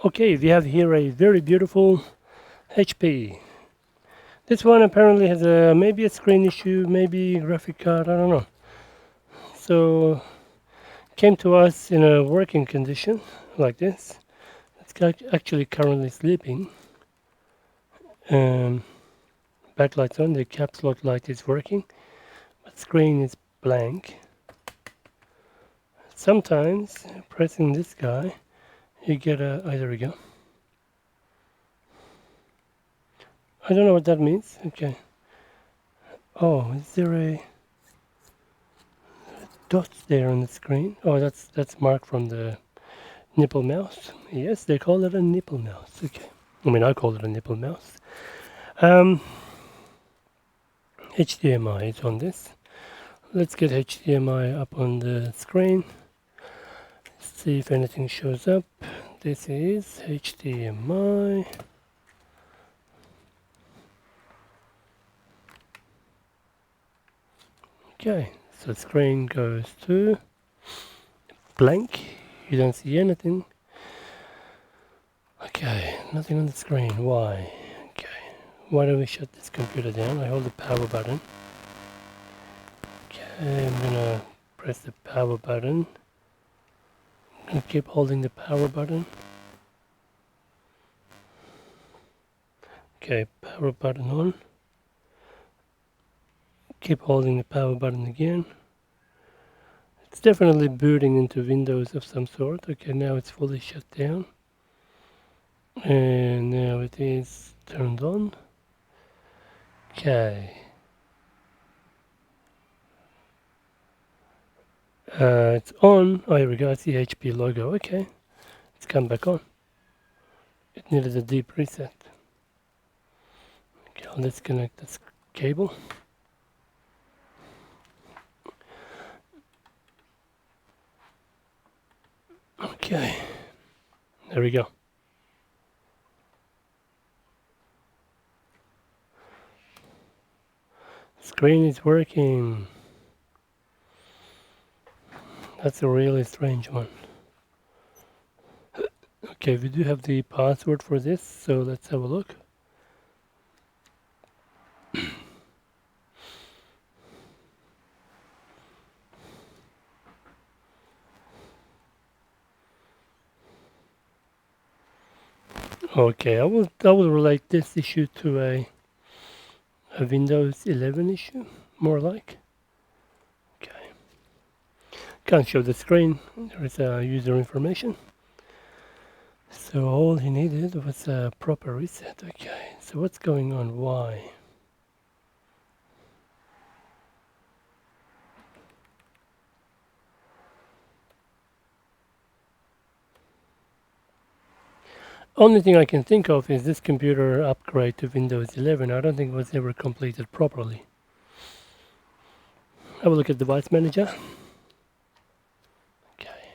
Okay, we have here a very beautiful HP. This one apparently has maybe a screen issue, maybe a graphic card, I don't know. So came to us in a working condition like this. It's actually currently sleeping. Backlight's on, the caps lock light is working, but screen is blank. Sometimes pressing this guy, you get a, there we go. I don't know what that means. Okay. Oh, is there a dot there on the screen? Oh, that's marked from the nipple mouse. Yes, they call it a nipple mouse. Okay. I mean, I call it a nipple mouse. HDMI is on this. Let's get HDMI up on the screen. See if anything shows up. This is HDMI. Okay, so the screen goes to blank. You don't see anything. Okay, nothing on the screen. Why? Okay, why don't we shut this computer down? I hold the power button. Okay, I'm gonna press the power button. I'm gonna keep holding the power button. Okay, power button on. Keep holding the power button again. It's definitely booting into Windows of some sort. Okay, now it's fully shut down. And now it is turned on. Okay. It's on. Oh, here we go. It's the HP logo. Okay. It's come back on. It needed a deep reset. Okay, let's connect this cable. Okay. There we go. Screen is working. That's a really strange one. Okay, we do have the password for this, so let's have a look. Okay, I will relate this issue to a Windows 11 issue, more like. Okay. Can't show the screen. There is user information. So all he needed was a proper reset. Okay, so what's going on? Why? Only thing I can think of is this computer upgrade to Windows 11. I don't think it was ever completed properly. Have a look at Device Manager. Okay.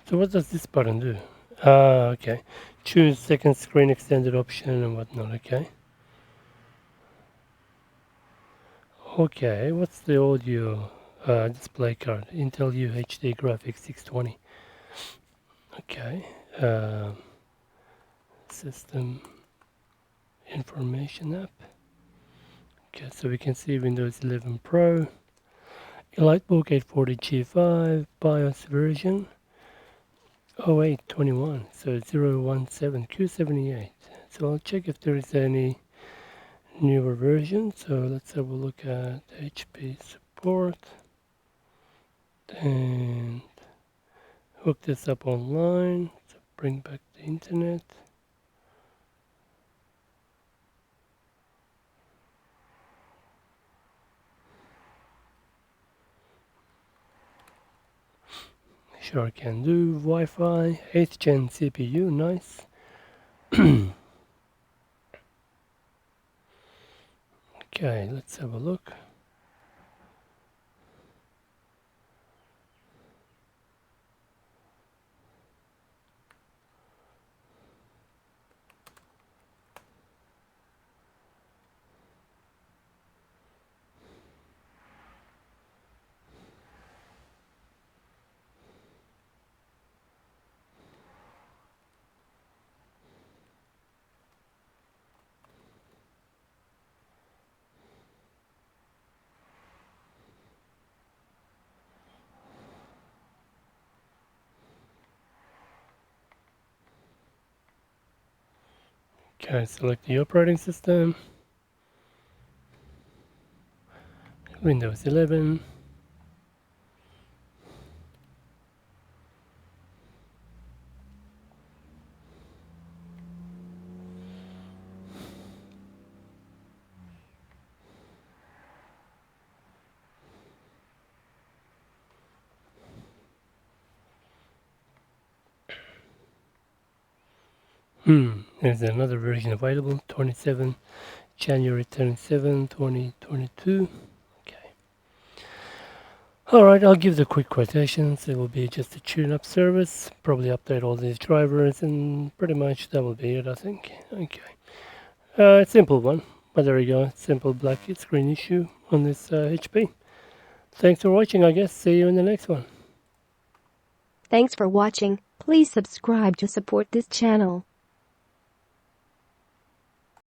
So what does this button do? Okay. Choose second screen extended option and whatnot. Okay. Okay, what's the audio display card? Intel UHD graphics 620. Okay. System information app. Okay, so we can see Windows 11 Pro, EliteBook 840G5, BIOS version 0821, so 017Q78. So I'll check if there is any newer version. So let's have a look at HP support and hook this up online. So bring back the internet. SureCanDo Wi-Fi 8th gen CPU, nice. Okay, let's have a look. Okay, select the operating system. Windows 11. There's another version available, 27 January 27, 2022. Okay. Alright, I'll give the quick quotations. It will be just a tune-up service, probably update all these drivers, and pretty much that will be it, I think. Okay. Simple one, but there you go, simple black screen issue on this HP. Thanks for watching, I guess. See you in the next one. Thanks for watching. Please subscribe to support this channel.